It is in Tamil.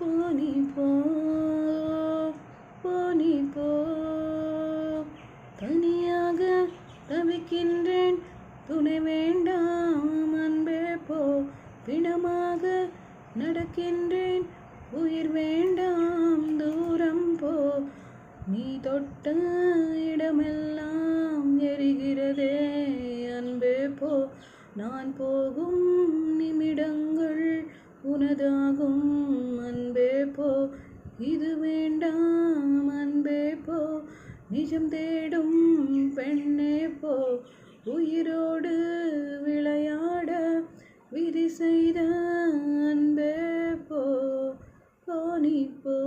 போனி போ போனி போ தனியாக தவிக்கின்றேன் துணை வேண்டாம் அன்பே போ பிணமாக நடக்கின்றேன் உயிர் வேண்டாம் தூரம் போ நீ தொட்ட இடமெல்லாம் எரிகிறதே அன்பே போ நான் போகும் நிமிடங்கள் உனதாகும் அன்பே போ இது வேண்டாம் அன்பே போ நிஜம் தேடும் பெண்ணே போ உயிரோடு விளையாட விதி செய்த அன்பே போ போனி போ